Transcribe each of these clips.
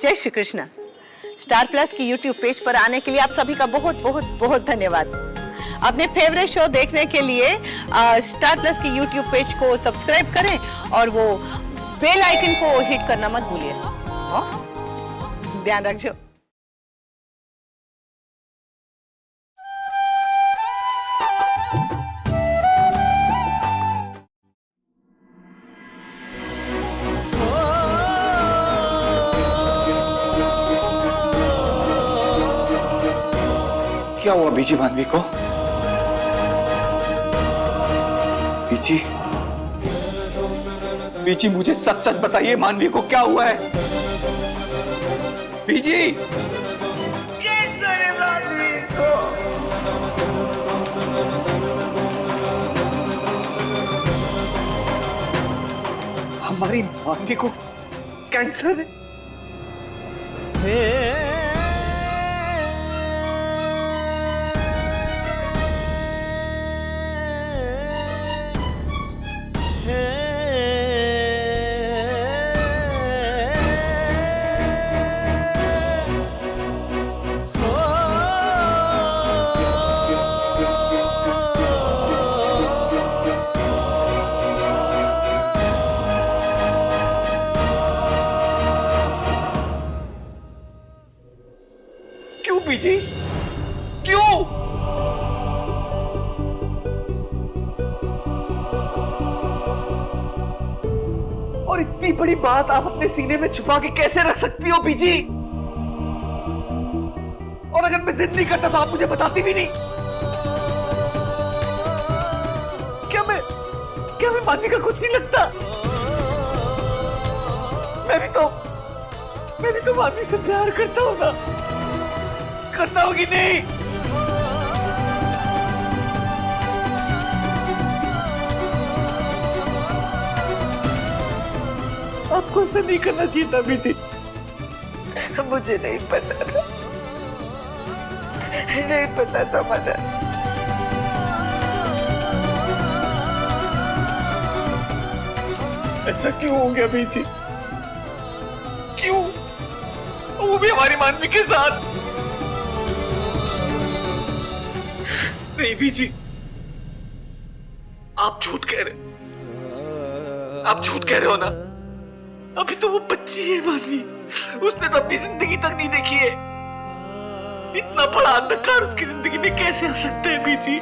जय Shri Krishna. Star plus की YouTube page पर आने के लिए आप सभी का बहुत बहुत बहुत धन्यवाद। अपने फेवरेट शो देखने के लिए स्टार प्लस की यूट्यूब पेज को सब्सक्राइब करें और वो बेल आइकन को हिट करना मत भूलिए। ध्यान रखिए। क्या हुआ बीजी मानवी को? बीजी, बीजी मुझे सच सच बताइए, मानवी को क्या हुआ है? बीजी, कैंसर है मानवी को। हमारी मानवी को कैंसर है? क्यों बीजी, क्यों? और इतनी बड़ी बात आप अपने सीने में छुपा के कैसे रख सकती हो बीजी? और अगर मैं जिद नहीं करता तो आप मुझे बताती भी नहीं। क्या मैं मानवी का कुछ नहीं लगता? मैं भी तो मानवी से प्यार करता हूं ना, करता हूं कि नहीं? आपको ऐसा नहीं करना चाहिए था बीजी। मुझे नहीं पता था, नहीं पता था मदन। ऐसा क्यों हो गया बीजी? क्यों? वो भी हमारी मानवी के साथ। नहीं बीजी, आप झूठ कह रहे, आप झूठ कह रहे हो ना। अभी तो वो बच्ची है मानवी, उसने तो अपनी जिंदगी तक नहीं देखी है। इतना बड़ा अंधकार उसकी जिंदगी में कैसे आ सकता है बीजी?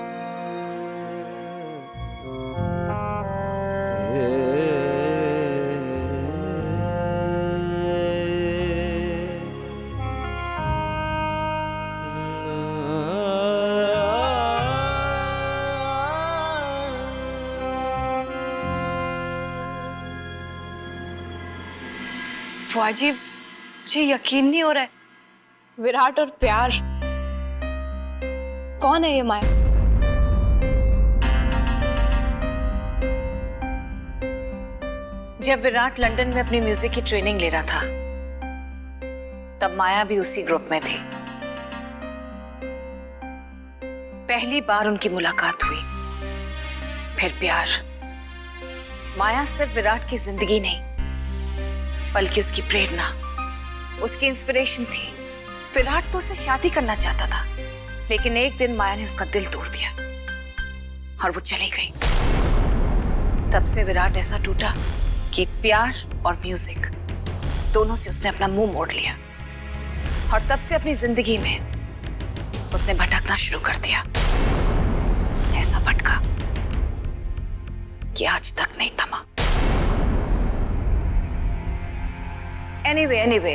फौजी, मुझे यकीन नहीं हो रहा है। विराट और प्यार, कौन है ये माया? जब विराट लंदन में अपनी म्यूजिक की ट्रेनिंग ले रहा था तब माया भी उसी ग्रुप में थी। पहली बार उनकी मुलाकात हुई, फिर प्यार। माया सिर्फ विराट की जिंदगी नहीं बल्कि उसकी प्रेरणा, उसकी इंस्पिरेशन थी। विराट तो उससे शादी करना चाहता था, लेकिन एक दिन माया ने उसका दिल तोड़ दिया और वो चली गई। तब से विराट ऐसा टूटा कि प्यार और म्यूजिक दोनों से उसने अपना मुंह मोड़ लिया और तब से अपनी जिंदगी में उसने भटकना शुरू कर दिया। ऐसा भटका कि आज तक नहीं थमा। एनीवे,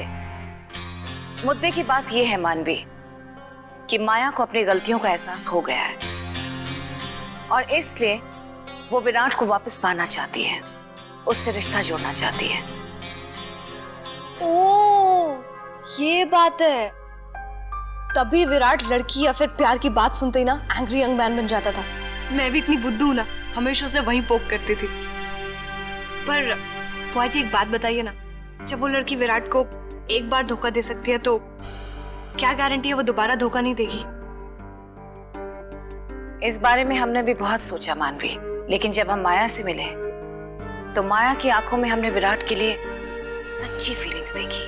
मुद्दे की बात यह है मानवी कि माया को अपनी गलतियों का एहसास हो गया है और इसलिए वो विराट को वापस पाना चाहती है, उससे रिश्ता जोड़ना चाहती है। ओह, ये बात है। तभी विराट लड़की या फिर प्यार की बात सुनते ही ना एंग्री यंग मैन बन जाता था। मैं भी इतनी बुद्धू हूं ना, हमेशा उसे वहीं पोक करती थी। पर फौजी, एक बात बताइए ना, जब वो लड़की विराट को एक बार धोखा दे सकती है तो क्या गारंटी है वो दोबारा धोखा नहीं देगी? इस बारे में हमने भी बहुत सोचा मानवी, लेकिन जब हम माया से मिले तो माया की आंखों में हमने विराट के लिए सच्ची फीलिंग्स देखी।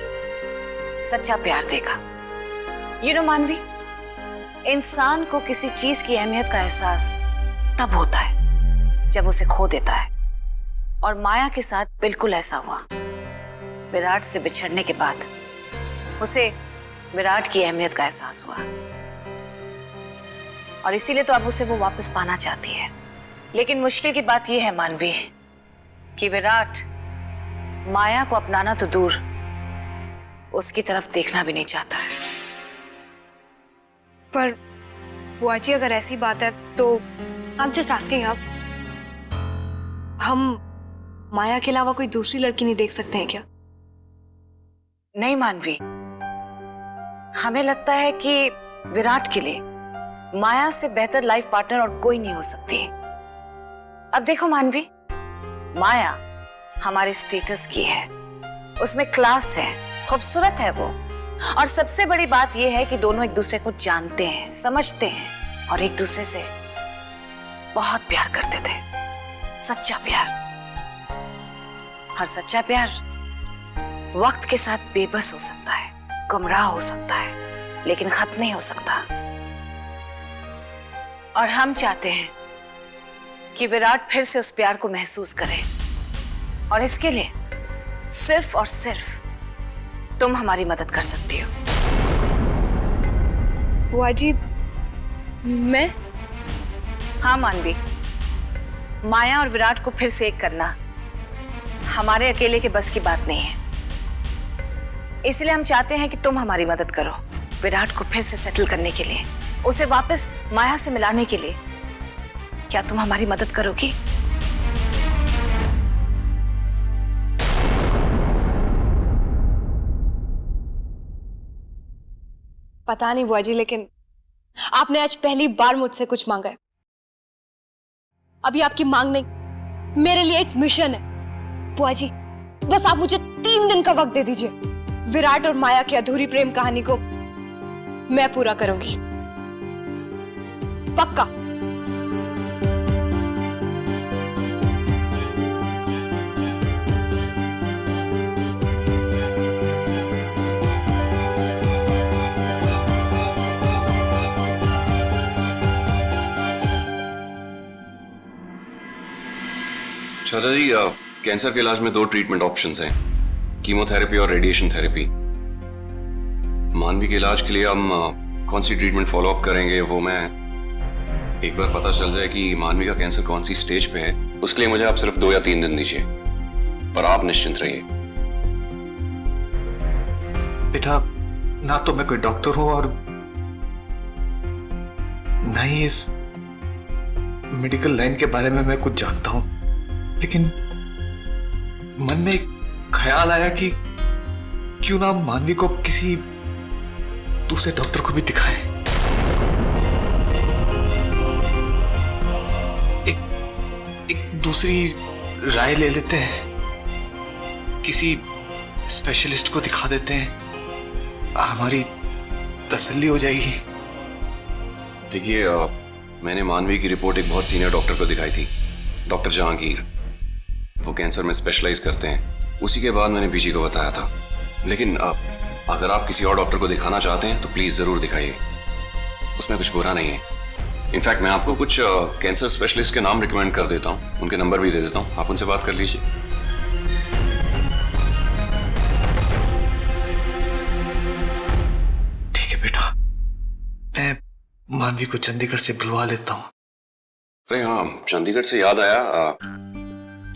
सच्चा प्यार देगा। यू नो मानवी, इंसान को किसी चीज की अहमियत का एहसास तब होता है जब उसे खो देता है, और माया के साथ बिल्कुल ऐसा हुआ। विराट से बिछड़ने के बाद उसे विराट की अहमियत का एहसास हुआ, और इसीलिए तो अब उसे वो वापस पाना चाहती है। लेकिन मुश्किल की बात यह है मानवी कि विराट माया को अपनाना तो दूर, उसकी तरफ देखना भी नहीं चाहता है। पर बुआ जी, अगर ऐसी बात है तो I'm just asking आप, हम माया के अलावा कोई दूसरी लड़की नहीं देख सकते हैं क्या? नहीं मानवी, हमें लगता है कि विराट के लिए माया से बेहतर लाइफ पार्टनर और कोई नहीं हो सकती। अब देखो मानवी, माया हमारे स्टेटस की है, उसमें क्लास है, खूबसूरत है वो, और सबसे बड़ी बात यह है कि दोनों एक दूसरे को जानते हैं, समझते हैं, और एक दूसरे से बहुत प्यार करते थे। सच्चा प्यार। और सच्चा प्यार वक्त के साथ बेबस हो सकता है, गुमराह हो सकता है, लेकिन खत्म नहीं हो सकता। और हम चाहते हैं कि विराट फिर से उस प्यार को महसूस करे, और इसके लिए सिर्फ और सिर्फ तुम हमारी मदद कर सकती हो। बुआ जी, मैं? हाँ मानवी, माया और विराट को फिर से एक करना हमारे अकेले के बस की बात नहीं है। इसलिए हम चाहते हैं कि तुम हमारी मदद करो विराट को फिर से सेटल करने के लिए, उसे वापस माया से मिलाने के लिए। क्या तुम हमारी मदद करोगी? पता नहीं बुआ जी, लेकिन आपने आज पहली बार मुझसे कुछ मांगा है। अभी आपकी मांग नहीं, मेरे लिए एक मिशन है। बुआ जी, बस आप मुझे 3 दिन का वक्त दे दीजिए। विराट और माया की अधूरी प्रेम कहानी को मैं पूरा करूंगी, पक्का। चाचा जी, कैंसर के इलाज में 2 ट्रीटमेंट ऑप्शंस हैं, कीमोथेरेपी और रेडिएशन थेरेपी। मानवी के इलाज के लिए हम कौन सी ट्रीटमेंट फॉलो अप करेंगे, वो मैं एक बार पता चल जाए कि मानवी का कैंसर कौन सी स्टेज पे है, उसके लिए मुझे आप सिर्फ 2 या 3 दिन दीजिए, पर आप निश्चिंत रहिए। बेटा, ना तो मैं कोई डॉक्टर हूं और ना ही इस मेडिकल लाइन के बारे में मैं कुछ जानता हूं, लेकिन मन में एक ख्याल आया कि क्यों ना मानवी को किसी दूसरे डॉक्टर को भी दिखाएं। एक दूसरी राय ले लेते हैं, किसी स्पेशलिस्ट को दिखा देते हैं, हमारी तसल्ली हो जाएगी। देखिए, मैंने मानवी की रिपोर्ट एक बहुत सीनियर डॉक्टर को दिखाई थी, डॉक्टर जहांगीर। वो कैंसर में स्पेशलाइज करते हैं, उसी के बाद मैंने बीजी को बताया था। लेकिन अगर आप किसी और डॉक्टर को दिखाना चाहते हैं तो प्लीज जरूर दिखाइए, उसमें कुछ बुरा नहीं है। इनफैक्ट मैं आपको कुछ कैंसर स्पेशलिस्ट के नाम रिकमेंड कर देता हूँ, उनके नंबर भी दे देता हूँ, आप उनसे बात कर लीजिए। ठीक है बेटा, मैं मानवी को चंडीगढ़ से बुलवा लेता हूँ। अरे हाँ, चंडीगढ़ से याद आया,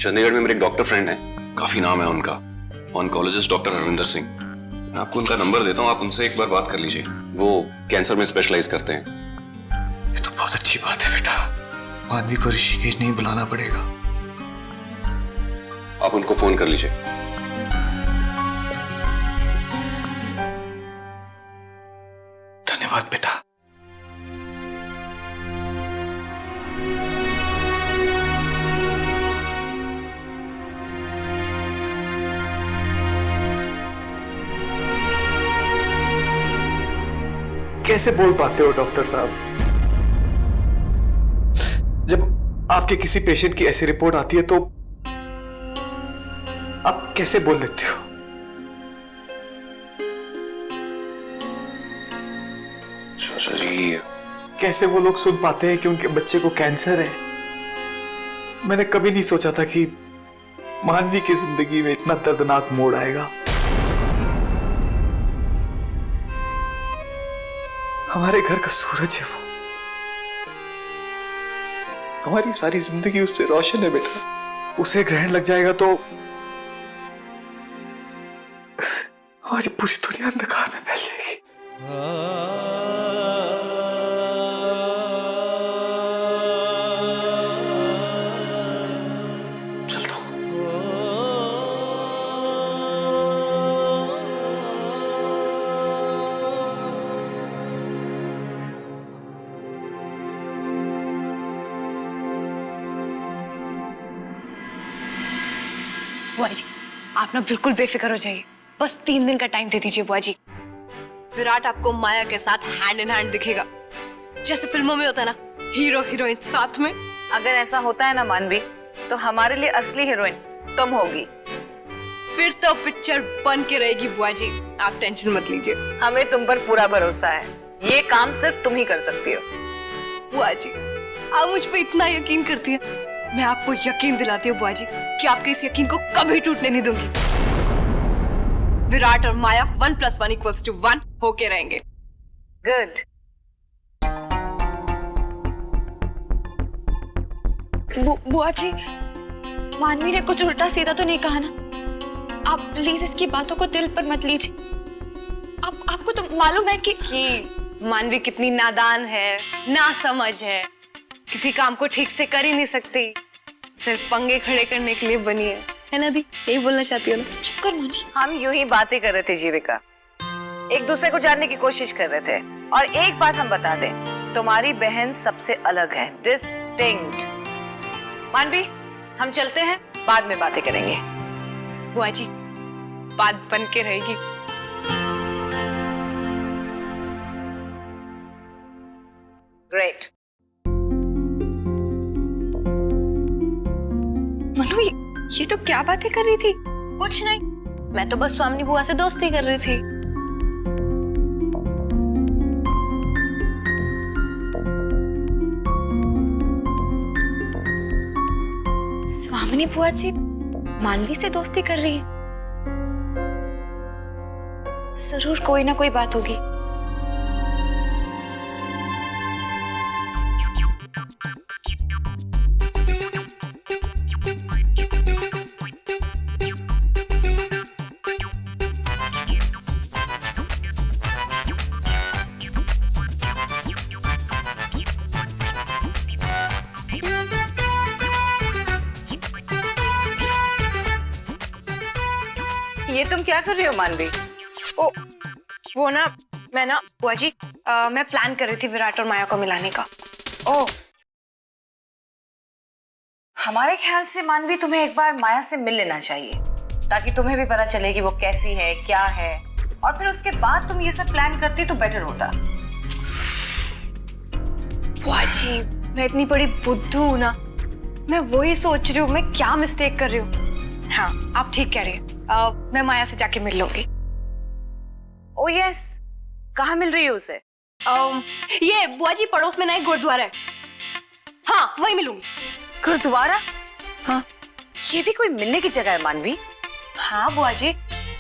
चंडीगढ़ में मेरे एक डॉक्टर फ्रेंड है, काफी नाम है उनका, ऑन्कोलॉजिस्ट डॉक्टर हरविंदर सिंह। मैं आपको उनका नंबर देता हूँ, आप उनसे एक बार बात कर लीजिए, वो कैंसर में स्पेशलाइज करते हैं। ये तो बहुत अच्छी बात है बेटा, मानवी को ऋषिकेश नहीं बुलाना पड़ेगा। आप उनको फोन कर लीजिए। धन्यवाद बेटा। कैसे बोल पाते हो डॉक्टर साहब, जब आपके किसी पेशेंट की ऐसी रिपोर्ट आती है तो आप कैसे बोल लेते हो? चाचा जी, कैसे वो लोग सुन पाते हैं कि उनके बच्चे को कैंसर है? मैंने कभी नहीं सोचा था कि मानवी की जिंदगी में इतना दर्दनाक मोड़ आएगा। हमारे घर का सूरज है वो, हमारी सारी जिंदगी उससे रोशन है बेटा। उसे ग्रहण लग जाएगा तो हमारी पूरी दुनिया अंधकार में फैल जाएगी। चलता हूं। बुआ जी, आप ना बिल्कुल बेफिक्र हो जाइए। बस 3 दिन का टाइम दे दीजिए बुआ जी। विराट आपको माया के साथ हैंड इन हैंड दिखेगा, जैसे फिल्मों में होता है ना, हीरो हीरोइन साथ में। अगर ऐसा होता है ना मानवी, तो हमारे लिए असली हीरोइन तुम होगी। फिर तो पिक्चर बन के रहेगी बुआ जी, आप टेंशन मत लीजिए। हमें तुम पर पूरा भरोसा है, ये काम सिर्फ तुम ही कर सकती हो। बुआ जी, आप मुझ पे इतना यकीन करती है, मैं आपको यकीन दिलाती हूँ बुआ जी कि आपके इस यकीन को कभी टूटने नहीं दूंगी। विराट और माया 1 + 1 = 1 होके रहेंगे। गुड। बुआ जी, मानवी ने कुछ उल्टा सीधा तो नहीं कहा ना? आप प्लीज इसकी बातों को दिल पर मत लीजिए। आपको तो मालूम है कि मानवी कितनी नादान है, नासमझ है, किसी काम को ठीक से कर ही नहीं सकती, सिर्फ पंगे खड़े करने के लिए बनी है ना दी? यही बोलना चाहती हो ना? चुप कर मानी। हम यूं ही बातें कर रहे थे जीविका, एक दूसरे को जानने की कोशिश कर रहे थे। और एक बात हम बता दें, तुम्हारी बहन सबसे अलग है, डिस्टिंक्ट। मानवी, हम चलते हैं, बाद में बातें करेंगे। बुआ जी, बात बन के रहेगी। ग्रेट। मनु, ये तो क्या बातें कर रही थी? कुछ नहीं, मैं तो बस स्वामिनी बुआ से दोस्ती कर रही थी। स्वामिनी बुआ जी मानवी से दोस्ती कर रही है। जरूर कोई ना कोई बात होगी। ये तुम क्या कर रही हो मानवी? ओ, वो ना, मैं ना बुआ जी, मैं प्लान कर रही थी विराट और माया को मिलाने का। ओह, हमारे ख्याल से मानवी तुम्हें एक बार माया से मिल लेना चाहिए, ताकि तुम्हें भी पता चले कि वो कैसी है, क्या है, और फिर उसके बाद तुम ये सब प्लान करती तो बेटर होता। बुआ जी, मैं इतनी बड़ी बुद्धू हूं ना, मैं वही सोच रही हूँ मैं क्या मिस्टेक कर रही हूँ। हाँ, आप ठीक कह रही हैं, मैं माया से जाके मिल लूंगी। ओह यस, कहाँ मिल रही है उसे? ये बुआ जी, पड़ोस में ना एक गुरुद्वारा है, हाँ वही मिलूंगी। गुरुद्वारा? हाँ, ये भी कोई मिलने की जगह है मानवी? हाँ बुआ जी,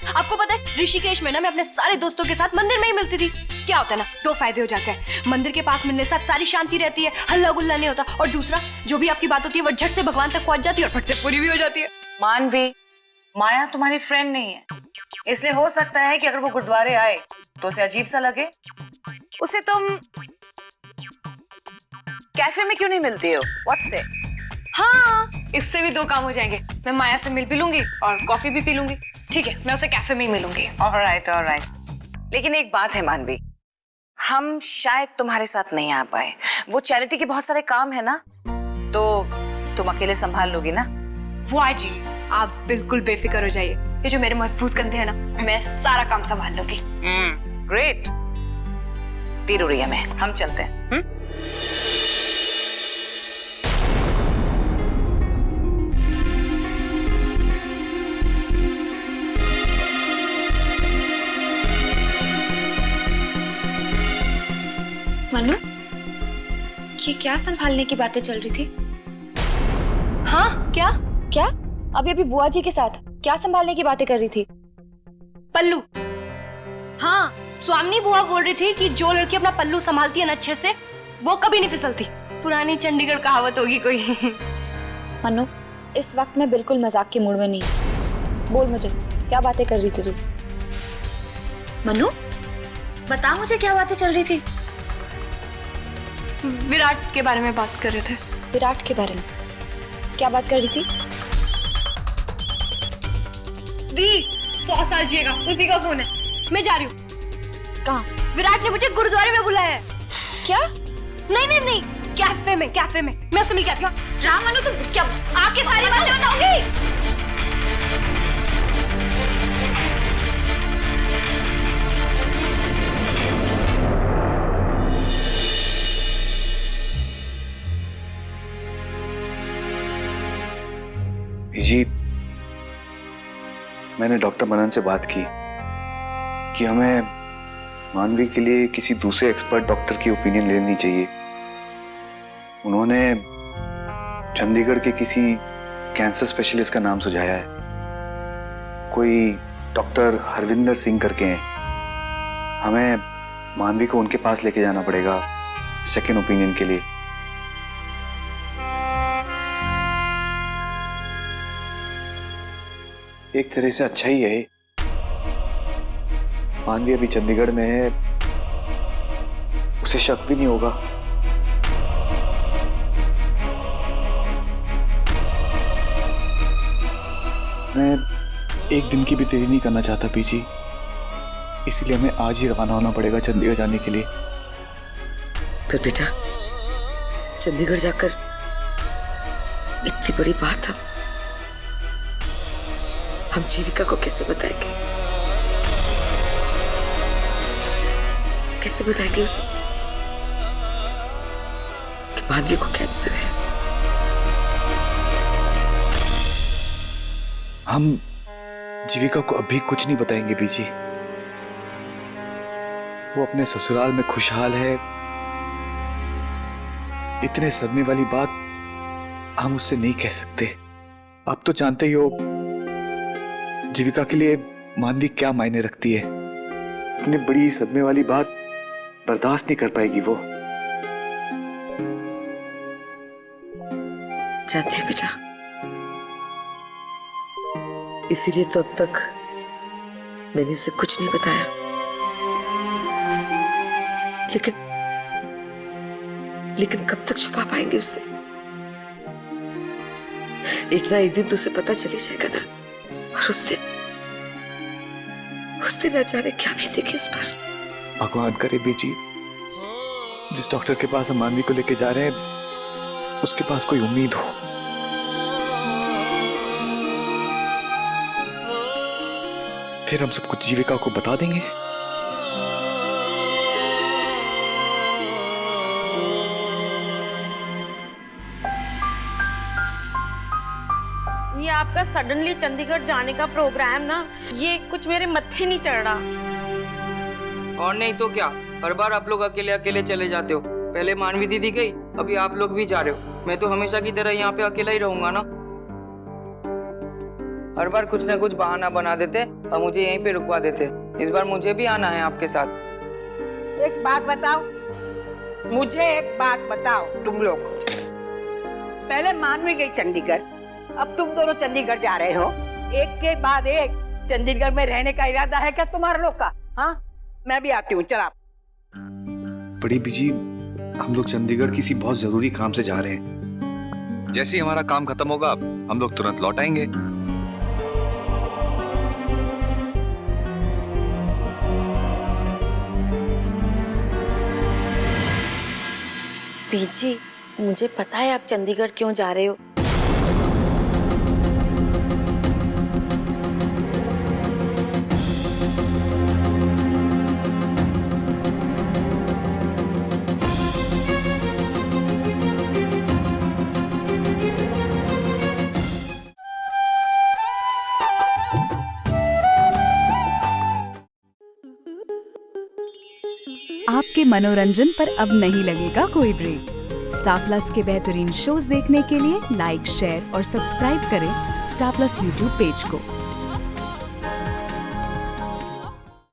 आपको पता है ऋषिकेश में ना मैं अपने सारे दोस्तों के साथ मंदिर में ही मिलती थी। क्या होता है ना, 2 फायदे हो जाते हैं। मंदिर के पास मिलने से सारी शांति रहती है, हल्ला गुल्ला नहीं होता, और दूसरा, जो भी आपकी बात होती है वो झट से भगवान तक पहुंच जाती है और फट से पूरी भी हो जाती है। मानवी, माया तुम्हारी फ्रेंड नहीं है, इसलिए हो सकता है कि अगर वो गुरुद्वारे आए तो उसे अजीब सा लगे। उसे तुम कैफे में क्यों नहीं मिलती हो? व्हाट से? हाँ, इससे भी 2 काम हो जाएंगे, मैं माया से मिल भी लूंगी और कॉफी भी पी लूंगी। ठीक है, मैं उसे कैफे में ही मिलूंगी। Alright, alright. लेकिन एक बात है मानवी, हम शायद तुम्हारे साथ नहीं आ पाए। वो चैरिटी के बहुत सारे काम है ना, तो तुम अकेले संभाल लोगी ना? बुआ जी, आप बिल्कुल बेफिक्र हो जाइए, ये जो मेरे मजबूत कंधे हैं ना, मैं सारा काम संभाल लूंगी। ग्रेट। तीर उड़िया में हम चलते हैं। मनु, ये क्या संभालने की बातें चल रही थी? हाँ क्या? क्या? अभी अभी बुआ जी के साथ क्या संभालने की बातें कर रही थी? पल्लू। हाँ, स्वामिनी बुआ बोल रही थी कि जो लड़की अपना पल्लू संभालती है ना अच्छे से, वो कभी नहीं फिसलती। पुरानी चंडीगढ़ कहावत होगी कोई। मनु, इस वक्त मैं बिल्कुल मजाक के मूड में नहीं हूं। बोल मुझे, क्या बातें कर रही थी तू? मनु, बता मुझे क्या बातें चल रही थी? विराट के बारे में बात कर रहे थे। विराट के बारे में? क्या बात कर रही थी? दी 100 साल जिएगा, उसी का फोन है। मैं जा रही हूँ। कहाँ? विराट ने मुझे गुरुद्वारे में बुलाया है। क्या? नहीं, कैफे में। मैं उससे मिल के आती हूँ। जा मनु, तुम क्या आके सारी बातें बताऊंगी? जी, मैंने डॉक्टर मनन से बात की कि हमें मानवी के लिए किसी दूसरे एक्सपर्ट डॉक्टर की ओपिनियन लेनी चाहिए। उन्होंने चंडीगढ़ के किसी कैंसर स्पेशलिस्ट का नाम सुझाया है। कोई डॉक्टर हरविंदर सिंह करके हैं। हमें मानवी को उनके पास लेके जाना पड़ेगा सेकेंड ओपिनियन के लिए। एक तरह से अच्छा ही है। मानवी अभी चंडीगढ़ में है, उसे शक भी नहीं होगा। मैं एक दिन की भी देरी नहीं करना चाहता पीजी, इसलिए हमें आज ही रवाना होना पड़ेगा चंडीगढ़ जाने के लिए। पर बेटा, चंडीगढ़ जाकर इतनी बड़ी बात हम जीविका को कैसे बताएंगे? कैसे बताएंगे उसे कि मानवी को कैंसर है? हम जीविका को अभी कुछ नहीं बताएंगे बीजी। वो अपने ससुराल में खुशहाल है। इतने सदमे वाली बात हम उससे नहीं कह सकते। आप तो जानते ही हो जीविका के लिए मानवी क्या मायने रखती है। इतनी बड़ी सदमे वाली बात बर्दाश्त नहीं कर पाएगी वो। जानती हूँ बेटा, इसीलिए तो अब तक मैंने उसे कुछ नहीं बताया। लेकिन कब तक छुपा पाएंगे उससे? एक ना एक दिन तो उसे पता चली जाएगा ना। और उस दिन न जाने क्या बीतेगी उस पर। भगवान करे बीजी, जिस डॉक्टर के पास हम मानवी को लेके जा रहे हैं उसके पास कोई उम्मीद हो। फिर हम सब कुछ जीविका को बता देंगे। ये आपका सडनली चंडीगढ़ जाने का प्रोग्राम ना, ये कुछ मेरे मत्थे नहीं चढ़ रहा। और नहीं तो क्या, हर बार आप लोग अकेले अकेले चले जाते हो। पहले मानवी दीदी गई, अभी आप लोग भी जा रहे हो। मैं तो हमेशा की तरह यहाँ पे अकेला ही रहूंगा ना। हर बार कुछ ना कुछ बहाना बना देते और मुझे यहीं पे रुकवा देते। इस बार मुझे भी आना है आपके साथ। एक बात बताओ, मुझे एक बात बताओ, तुम लोग पहले मानवी गई चंडीगढ़, अब तुम दोनों चंडीगढ़ जा रहे हो। एक के बाद एक चंडीगढ़ में रहने का इरादा है क्या तुम्हारे लोग का? हाँ, मैं भी आती हूँ। चला बड़ी बीजी, हम लोग चंडीगढ़ किसी बहुत जरूरी काम से जा रहे हैं। जैसे ही हमारा काम खत्म होगा हम लोग तुरंत लौट आएंगे। जी, मुझे पता है आप चंडीगढ़ क्यों जा रहे हो। आपके मनोरंजन पर अब नहीं लगेगा कोई ब्रेक। स्टार प्लस के बेहतरीन शोज देखने के लिए लाइक, शेयर और सब्सक्राइब करें स्टार प्लस यूट्यूब पेज को।